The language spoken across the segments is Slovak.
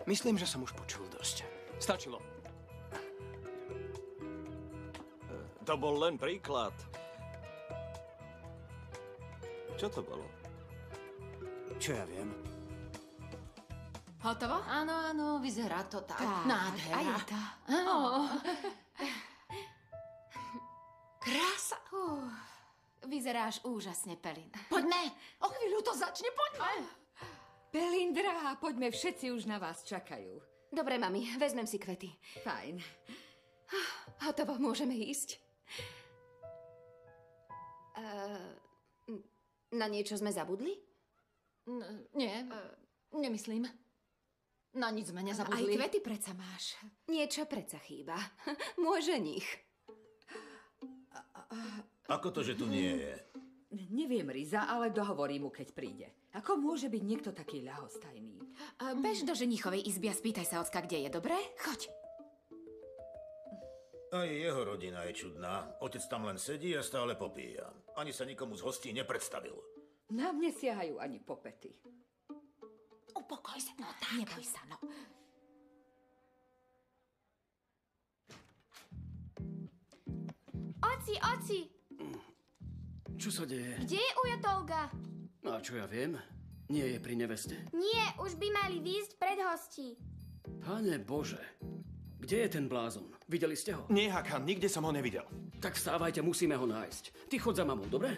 Myslím, že som už počul dosť. Stačilo. To bol len príklad. Čo to bolo? Čo ja viem? Hotovo? Áno, áno, vyzerá to tak. Nádhera. A je to. Krása. Vyzeráš úžasne, Pelin. Poďme. O chvíľu to začne, poďme. Pelin, drahá, poďme, všetci už na vás čakajú. Dobre, mami, vezmem si kvety. Fajn. Hotovo, môžeme ísť. Na niečo sme zabudli? Nie, nemyslím. Na nič sme Aj nezabudli. kvety predsa máš. Niečo predsa chýba. Môj ženich. Ako to, že tu nie je? Neviem, Riza, ale dohovorím mu, keď príde. Ako môže byť niekto taký ľahostajný? Bež do ženichovej izby a spýtaj sa ocka, kde je, dobre? Choď. Aj jeho rodina je čudná. Otec tam len sedí a stále popíja. Ani sa nikomu z hostí nepredstavil. Na mne siahajú ani po pety. Upokoj sa, no tak. Neboj sa, no. Oci! Čo sa deje? Kde je ujo Tolga? No a čo ja viem? Nie je pri neveste. Nie, už by mali výjsť pred hostí. Pane Bože, kde je ten blázon? Videli ste ho? Nie, Hakan, nikde som ho nevidel. Tak vstávajte, musíme ho nájsť. Ty chod za mamou, dobre?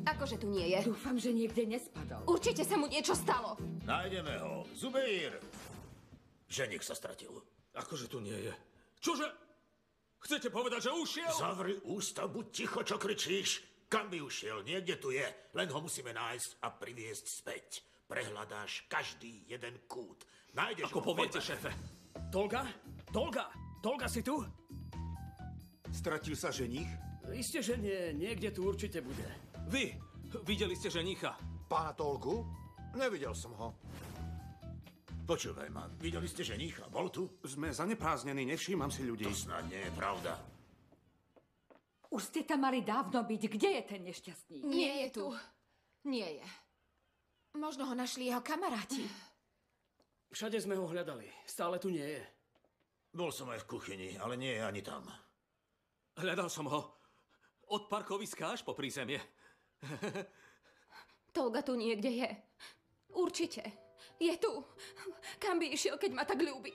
Akože tu nie je? Dúfam, že niekde nespadol. Určite sa mu niečo stalo. Nájdeme ho. Zubeir! Ženich sa stratil. Akože tu nie je? Čože? Chcete povedať, že ušiel? Zavri ústa, buď ticho, čo kričíš. Kam by ušiel? Niekde tu je. Len ho musíme nájsť a priviesť späť. Prehľadáš každý jeden kút. Nájdeš Ako ho. poviete, šéfe? Tolga? Tolga? Tolga, si tu? Stratil sa ženich? Isté, že nie. Niekde tu určite bude. Vy, videli ste ženicha? Pána Tolgu? Nevidel som ho. Počúvaj ma, videli ste ženicha? Bol tu? Sme zanepráznení, nevšímam si ľudí. To snad nie je pravda. Už ste tam mali dávno byť. Kde je ten nešťastník? Nie je tu. Nie je. Možno ho našli jeho kamaráti. Všade sme ho hľadali. Stále tu nie je. Bol som aj v kuchyni, ale nie je ani tam. Hľadal som ho. Od parkoviska až po prízemie. Tolga tu niekde je. Určite. Je tu. Kam by išiel, keď ma tak ľúbi?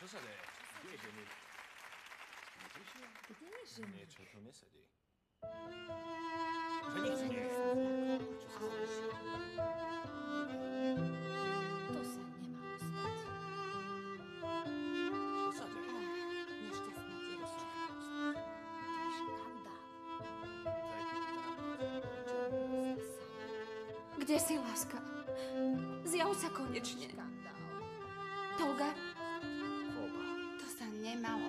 Čo sa deje? Kde je ženich? Neprišiel? Kde je ženich? Niečo tu nesedí. Ženich tu nie je. Čo sa deje? To sa nemalo stať. Čo sa deje? Nešťastná dielo sa škandál. Kde si, láska? Zjav sa konečne. Tolga? To sa nemalo